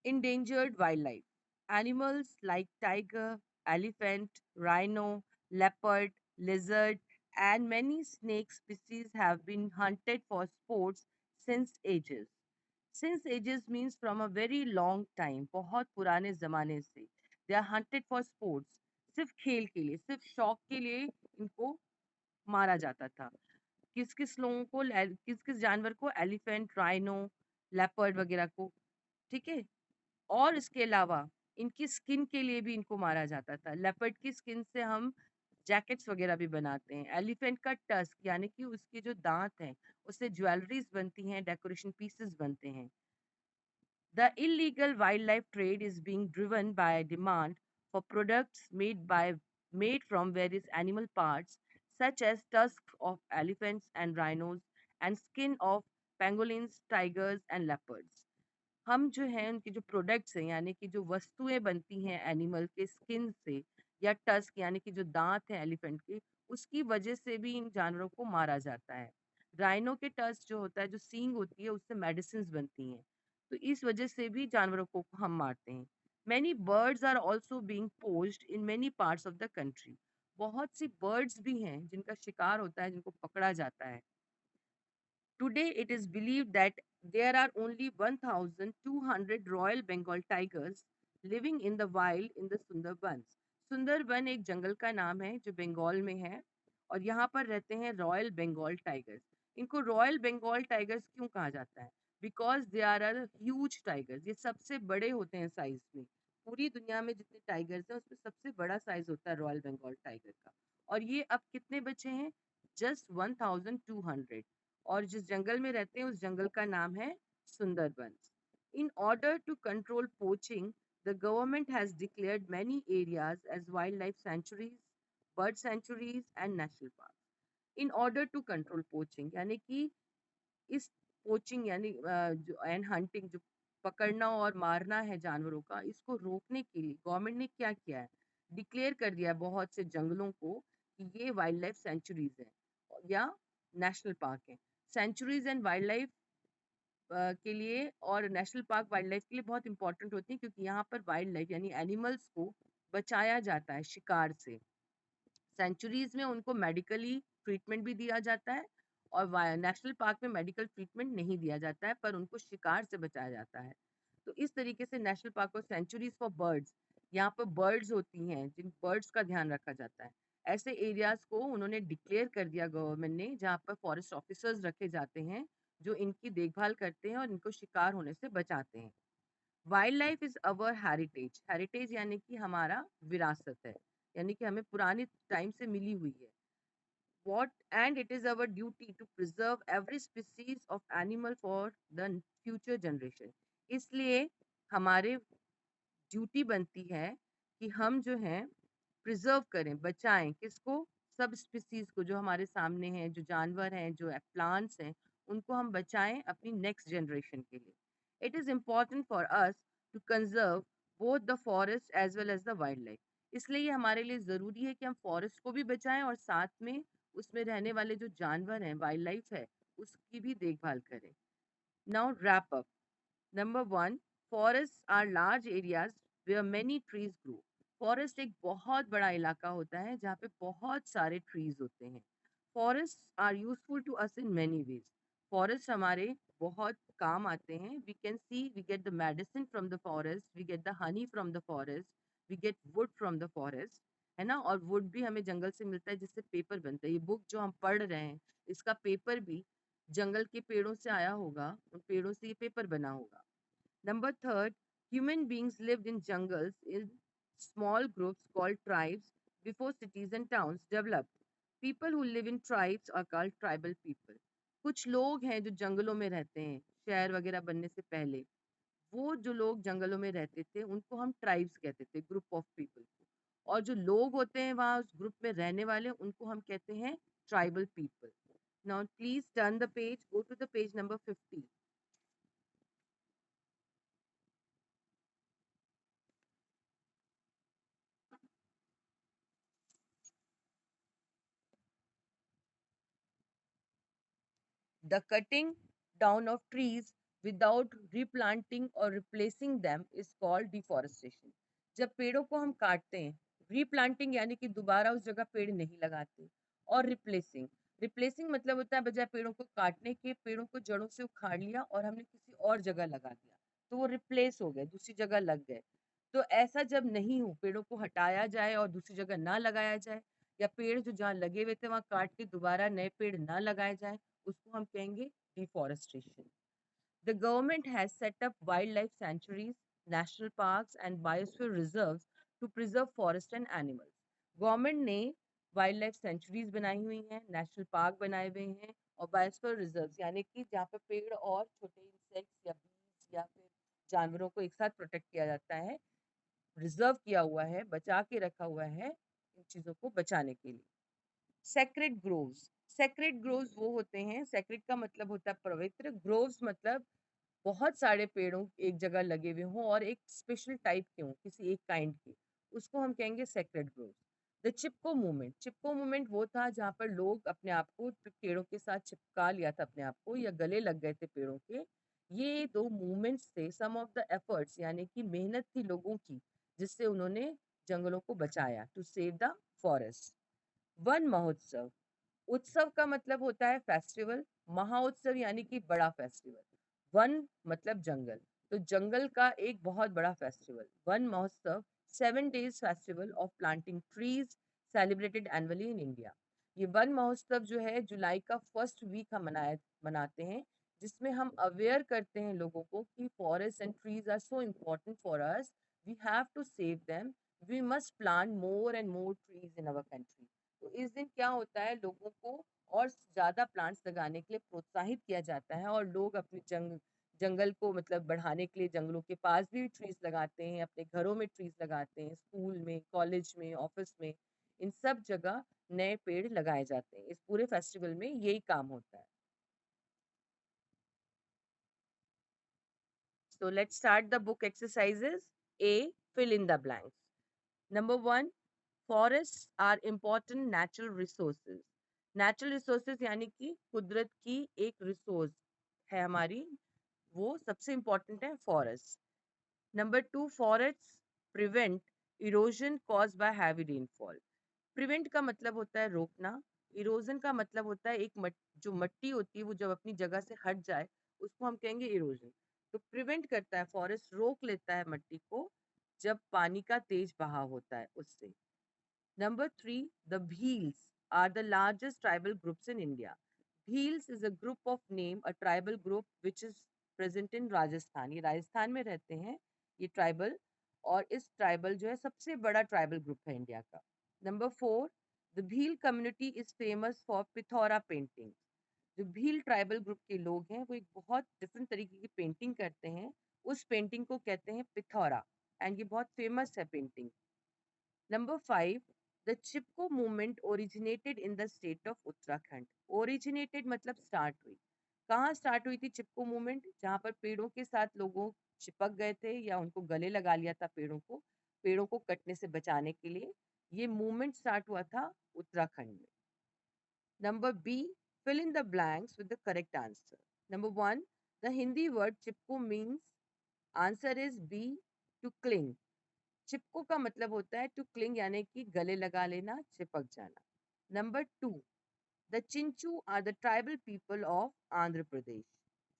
Endangered wildlife. Animals like tiger, elephant, rhino, leopard, lizard, and many snake species have been hunted for sports since ages. Since ages means from a very long time, बहुत पुराने जमाने से. They are hunted for sports. सिर्फ खेल के लिए, सिर्फ शौक के लिए इनको मारा जाता था. किस किस लोगों को, किस किस जानवर को, एलिफेंट, राइनो, लेपर्ड वगैरह को, ठीक है. और इसके अलावा इनकी स्किन के लिए भी इनको मारा जाता था. लेपर्ड की स्किन से हम जैकेट्स वगैरह भी बनाते हैं. एलिफेंट का टस्क यानी कि उसके जो दांत हैं उससे ज्वेलरीज बनती हैं, डेकोरेशन पीसेस बनते हैं. The illegal wildlife trade is being driven by a demand for products made from various animal parts such as tusks of elephants and rhinos and skin of pangolins, tigers and leopards. हम जो हैं उनके जो products हैं यानी कि जो वस्तुएं बनती हैं एनिमल के स्किन से या टस्क यानी कि जो दांत हैं एलिफेंट के, उसकी वजह से भी इन जानवरों को मारा जाता है. राइनो के टस्क जो होता है, जो सींग होती है, उससे मेडिसिन बनती हैं. तो इस वजह से भी जानवरों को हम मारते हैं. Many birds are also being poached in many parts of the country. बहुत सी बर्ड्स भी हैं जिनका शिकार होता है, जिनको पकड़ा जाता है. Today, it is believed that there are only 1,200 Royal Bengal tigers living in the wild in the Sundarbans. Sundarban एक जंगल का नाम है जो बंगाल में है और यहाँ पर रहते हैं रॉयल बंगाल टाइगर्स. इनको रॉयल बंगाल टाइगर्स क्यों कहा जाता है? Because they are huge tigers. ये सबसे बड़े होते हैं साइज में. पूरी दुनिया में जितने टाइगर्स हैं उसमें सबसे बड़ा साइज होता है रॉयल बंगाल टाइगर का. और ये अब कितने बचे हैं? जस्ट 1,200. और जिस जंगल में रहते हैं उस जंगल का नाम है Sundarbans. In order to control poaching, the government has declared many areas as wildlife sanctuaries, bird sanctuaries and national park. In order to control poaching यानी कि इस पोचिंग यानी जो एंड हंटिंग, जो पकड़ना और मारना है जानवरों का, इसको रोकने के लिए गवर्नमेंट ने क्या किया है? डिक्लेयर कर दिया है बहुत से जंगलों को कि ये वाइल्ड लाइफ सेंचुरीज है या नेशनल पार्क है. सेंचुरीज एंड वाइल्ड लाइफ के लिए और नेशनल पार्क वाइल्ड लाइफ के लिए बहुत इंपॉर्टेंट होती है क्योंकि यहाँ पर वाइल्ड लाइफ यानी एनिमल्स को बचाया जाता है शिकार से. सेंचुरीज में उनको मेडिकली ट्रीटमेंट भी दिया जाता है और नेशनल पार्क में मेडिकल ट्रीटमेंट नहीं दिया जाता है, पर उनको शिकार से बचाया जाता है. तो इस तरीके से नेशनल पार्क और सेंचुरीज फॉर बर्ड्स, यहाँ पर बर्ड्स होती हैं जिन बर्ड्स का ध्यान रखा जाता है. ऐसे एरियाज को उन्होंने डिक्लेयर कर दिया गवर्नमेंट ने, जहाँ पर फॉरेस्ट ऑफिसर्स रखे जाते हैं जो इनकी देखभाल करते हैं और इनको शिकार होने से बचाते हैं. Wild life is our heritage. Heritage यानी कि हमारा विरासत है, यानी कि हमें पुरानी टाइम से मिली हुई है. What and it is our duty to preserve every species of animal for the future generation. इसलिए हमारे ड्यूटी बनती है कि हम जो है प्रिजर्व करें, बचाएं किसको? सब स्पीसीज को जो हमारे सामने हैं, जो जानवर हैं, जो प्लांट्स हैं, उनको हम बचाएं अपनी नेक्स्ट जनरेशन के लिए. It is important for us to conserve both the forest as well as the wildlife. इसलिए ये हमारे लिए ज़रूरी है कि हम फॉरेस्ट को भी बचाएं और साथ में उसमें रहने वाले जो जानवर हैं, वाइल्ड लाइफ है, उसकी भी देखभाल करें. Now wrap up. Number one, forests are large areas where many trees grow. Forest एक बहुत बड़ा इलाका होता है जहाँ पे बहुत सारे ट्रीज होते हैं. Forests are useful to us in many ways. Forest हमारे बहुत काम आते हैं. We can see we get the medicine from the forest, we get the honey from the forest, we get wood from the forest, है ना. और would भी हमें जंगल से मिलता है जिससे पेपर बनता है. ये बुक जो हम पढ़ रहे हैं, इसका पेपर भी जंगल के पेड़ों से आया होगा, उन पेड़ों से ये पेपर बना होगा. Number third, human beings lived in jungles in small groups called tribes before cities and towns developed. People who live in tribes are called tribal people. कुछ लोग हैं जो जंगलों में रहते हैं शहर वगैरह बनने से पहले. वो जो लोग जंगलों में रहते थे उनको हम ट्राइब्स कहते थे, ग्रुप ऑफ पीपल को. और जो लोग होते हैं वहाँ उस ग्रुप में रहने वाले, उनको हम कहते हैं tribal people. Now please turn the page, go to the page number 50. The cutting down of trees without replanting or replacing them is called deforestation. जब पेड़ों को हम काटते हैं, replanting यानी कि दोबारा उस जगह पेड़ नहीं लगाते, और रिप्लेसिंग मतलब होता है बजाय पेड़ों को काटने के, पेड़ों को जड़ों से उखाड़ लिया और हमने किसी और जगह लगा दिया, तो वो रिप्लेस हो गए, दूसरी जगह लग गए। तो ऐसा जब नहीं हो, पेड़ों को हटाया जाए और दूसरी जगह ना लगाया जाए, या पेड़ जो जहाँ लगे हुए थे वहां काट के दोबारा नए पेड़ ना लगाए जाए, उसको हम कहेंगे deforestation. The government has set up wildlife sanctuaries, national parks, and biosphere reserves to preserve forest and animals. Government ने वाइल्ड लाइफ सेंचुरीज बनाई हुई हैं, नेशनल पार्क बनाए हुए हैं, और बायोस्फीयर रिजर्व यानी कि जहाँ पर पेड़ और छोटे इंसेक्ट्स या बीज या फिर जानवरों को एक साथ प्रोटेक्ट किया जाता है, रिजर्व किया हुआ है, बचा के रखा हुआ है इन चीज़ों को बचाने के लिए। सेक्रेड ग्रोव्स, सेक्रेड ग्रोव्स वो होते हैं, सेक्रेड का मतलब होता है पवित्र, ग्रोव्स मतलब बहुत सारे पेड़ों एक जगह लगे हुए हों और एक स्पेशल टाइप के हों, किसी एक काइंड के, उसको हम कहेंगे sacred Grove. The Chipko movement वो था जहाँ पर लोग अपने आप को पेड़ों के साथ चिपका लिया था अपने आप को, या गले लग गए थे पेड़ों के। ये दो मूवमेंट्स थे, सम ऑफ द एफर्ट्स यानी कि मेहनत थी लोगों की, जिससे उन्होंने जंगलों को बचाया, to save the forest. Van Mahotsav, उत्सव का मतलब होता है फेस्टिवल, महाउत्सव यानी कि बड़ा फेस्टिवल। वन मतलब जंगल, तो जंगल का एक बहुत बड़ा फेस्टिवल वन महोत्सव, 7 days festival of planting trees celebrated annually in India. ये वन महोत्सव जो है जुलाई का फर्स्ट वीक हम मनाते हैं, जिसमें हम अवेयर करते हैं लोगों को कि forest and trees are so important for us, we have to save them, we must plant more and more trees in our country. तो इस दिन क्या होता है, लोगों को और ज़्यादा प्लांट्स लगाने के लिए प्रोत्साहित किया जाता है, और लोग अपने जंगल को मतलब बढ़ाने के लिए जंगलों के पास भी ट्रीज लगाते हैं, अपने घरों में ट्रीज लगाते हैं, स्कूल में, कॉलेज में, ऑफिस में, इन सब जगह नए पेड़ लगाए जाते हैं। इस पूरे फेस्टिवल में यही काम होता है। So let's start the book exercises. A. Fill in the blanks. Number 1. Forests are important natural resources. Natural resources यानी कि कुदरत की एक रिसोर्स है हमारी, वो सबसे इम्पोर्टेंट है forest. Number 2. Forest prevent erosion cause by heavy rainfall. Prevent का मतलब होता है रोकना, इरोजन का मतलब होता है जो मट्टी होती है वो जब अपनी जगह से हट जाए, उसको हम कहेंगे इरोजन। तो प्रिवेंट करता है, फॉरेस्ट रोक लेता है मट्टी को जब पानी का तेज बहाव होता है उससे। Number 3, the Bheels are the largest tribal groups in India. Bheels is a group of name, a tribal group which is present in Rajasthan. ये राजस्थान में रहते हैं ये ट्राइबल, और इस ट्राइबल जो है सबसे बड़ा ट्राइबल ग्रुप है इंडिया का। Number 4, the Bhil community is famous for Pithora painting. जो भील ट्राइबल ग्रुप के लोग हैं वो एक बहुत डिफरेंट तरीके की पेंटिंग करते हैं, उस पेंटिंग को कहते हैं पिथौरा, एंड ये बहुत फेमस है painting. Number 5, the Chipko movement originated in the state of Uttarakhand. Originated मतलब start हुई। कहाँ start हुई थी चिपको मूवमेंट? जहाँ पर पेड़ों के साथ लोगों चिपक गए थे या उनको गले लगा लिया था पेड़ों को कटने से बचाने के लिए। ये मूवमेंट स्टार्ट हुआ था उत्तराखंड में। Number B, fill in the blanks with the correct answer. Number 1, the Hindi word chipko means, answer is B, to cling. चिपको का मतलब होता है टू क्लिंग यानी कि गले लगा लेना, चिपक जाना। Number 2, the Chenchu are the tribal people of Andhra Pradesh.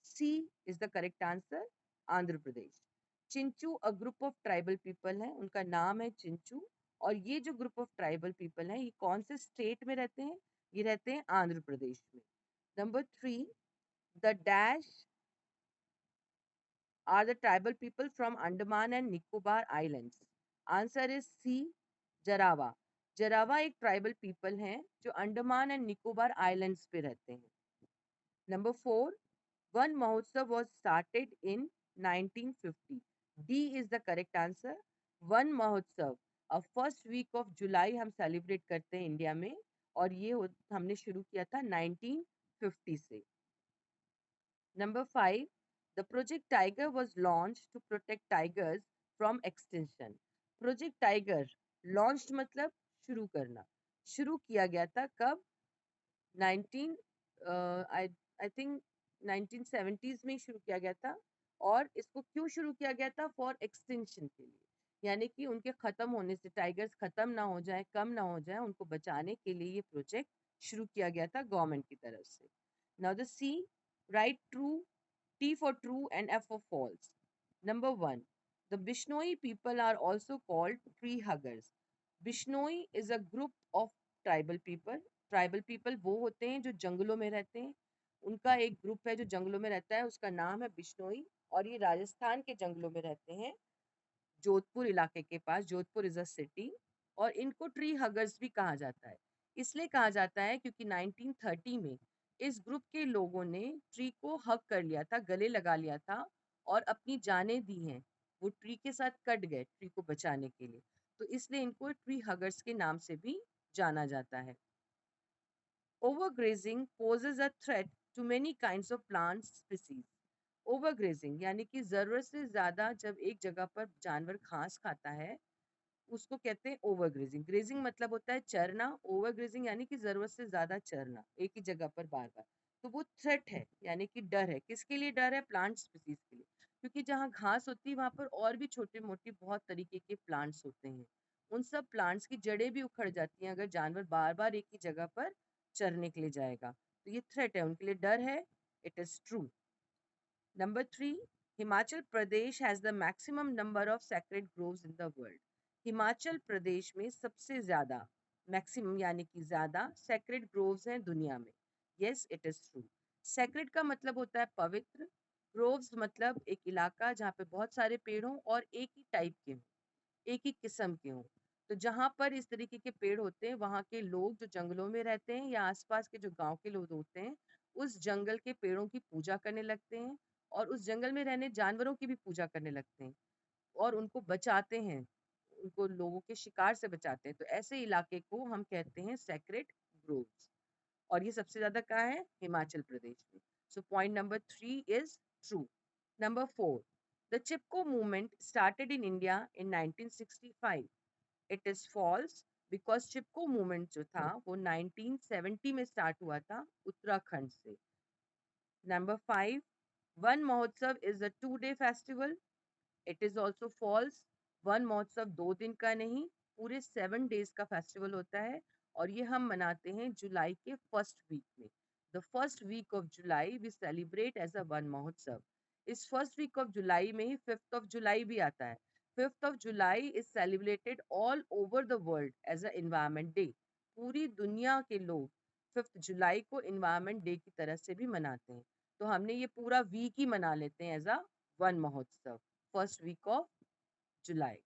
C is the correct answer, Andhra Pradesh. Chenchu a group of tribal people है, उनका नाम है चिंचू, और ये जो ग्रुप ऑफ ट्राइबल पीपल है ये कौन से स्टेट में रहते हैं? ये रहते हैं आंध्र प्रदेश में। Number 3, the dash are the tribal people from Andaman and Nicobar Islands. Answer is C, Jarawa. जरावा एक ट्राइबल पीपल हैं जो अंडमान एंड निकोबार आइलैंड्स पे रहते हैं। नंबर 4, वन महोत्सव was started in 1950. D is the correct answer, one महोत्सव अब first week of जुलाई हम सेलिब्रेट करते हैं इंडिया में, और ये हमने शुरू किया था 1950 से। Number 5, the Project Tiger was launched to protect tigers from extinction. Project Tiger launched मतलब शुरू करना, शुरू किया गया था कब? 19 आई आई थिंक 1970s में शुरू किया गया था। और इसको क्यों शुरू किया गया था? फॉर एक्सटिंक्शन के लिए, यानी कि उनके खत्म होने से, टाइगर्स खत्म ना हो जाए, कम ना हो जाए, उनको बचाने के लिए ये प्रोजेक्ट शुरू किया गया था गवर्नमेंट की तरफ से। Now the C, right true, T for true and F for false. Number 1. The Bishnoi people are also called tree huggers. Bishnoi is a group of tribal people. Tribal people वो होते हैं जो जंगलों में रहते हैं। उनका एक ग्रुप है जो जंगलों में रहता है, उसका नाम है बिश्नोई, और ये राजस्थान के जंगलों में रहते हैं, जोधपुर इलाके के पास। Jodhpur is a city. और इनको ट्री हगर्स भी कहा जाता है। इसलिए कहा जाता है क्योंकि 1930 में इस ग्रुप के लोगों ने ट्री को हग कर लिया था, गले लगा लिया था, और अपनी जानें दी हैं। वो ट्री के साथ कट गए ट्री को बचाने के लिए, तो इसलिए इनको ट्री हगर्स के नाम से भी जाना जाता है। Overgrazing poses a threat to many kinds of plant species. Overgrazing यानी कि जरूरत से ज्यादा जब एक जगह पर जानवर घास खाता है, उसको कहते हैं ओवरग्रेजिंग। ग्रेजिंग मतलब होता है चरना, ओवरग्रेजिंग यानी कि जरूरत से ज्यादा चरना एक ही जगह पर बार बार। तो वो थ्रेट है, यानी कि डर है। किसके लिए डर है? प्लांट स्पीसीज के लिए। क्योंकि जहाँ घास होती है वहां पर और भी छोटे मोटे बहुत तरीके के प्लांट्स होते हैं। उन सब प्लांट्स की जड़ें भी उखड़ जाती हैं अगर जानवर बार बार एक ही जगह पर चरने के लिए जाएगा। तो ये थ्रेट है, उनके लिए डर है। It is true. Number 3, Himachal Pradesh has the maximum number of sacred groves in the world. Himachal Pradesh में सबसे ज्यादा, मैक्सिमम यानी कि ज्यादा, sacred groves हैं दुनिया में। Yes, it is true. Sacred का मतलब होता है पवित्र, groves मतलब एक इलाका जहाँ पे बहुत सारे पेड़ हों और एक ही टाइप के हों, एक ही किस्म के हों। तो जहाँ पर इस तरीके के पेड़ होते हैं, वहाँ के लोग जो जंगलों में रहते हैं या आसपास के जो गांव के लोग होते हैं, उस जंगल के पेड़ों की पूजा करने लगते हैं, और उस जंगल में रहने जानवरों की भी पूजा करने लगते हैं, और उनको बचाते हैं, उनको लोगों के शिकार से बचाते हैं। तो ऐसे इलाके को हम कहते हैं सेक्रेड ग्रोव्स। और ये सबसे ज्यादा कहाँ है? हिमाचल प्रदेश में। So point number 3 is true. Number 4, the Chipko movement started in India in 1965. It is false, because Chipko movement जो था वो 1970 में स्टार्ट हुआ था उत्तराखंड से। Number 5, Van Mahotsav is a 2-day festival. It is also false. Van Mahotsav 2 दिन का नहीं, पूरे 7 days का फेस्टिवल होता है, और ये हम मनाते हैं जुलाई के फर्स्ट वीक में। The first week of July we celebrate as a Van Mahotsav. इस फर्स्ट वीक ऑफ जुलाई में ही 5th of July भी आता है। 5th of July इज celebrated all over the world as a environment day. पूरी दुनिया के लोग 5th July को एनवायरमेंट डे की तरह से भी मनाते हैं। तो हमने ये पूरा वीक ही मना लेते हैं एज अ वन महोत्सव, फर्स्ट वीक ऑफ July.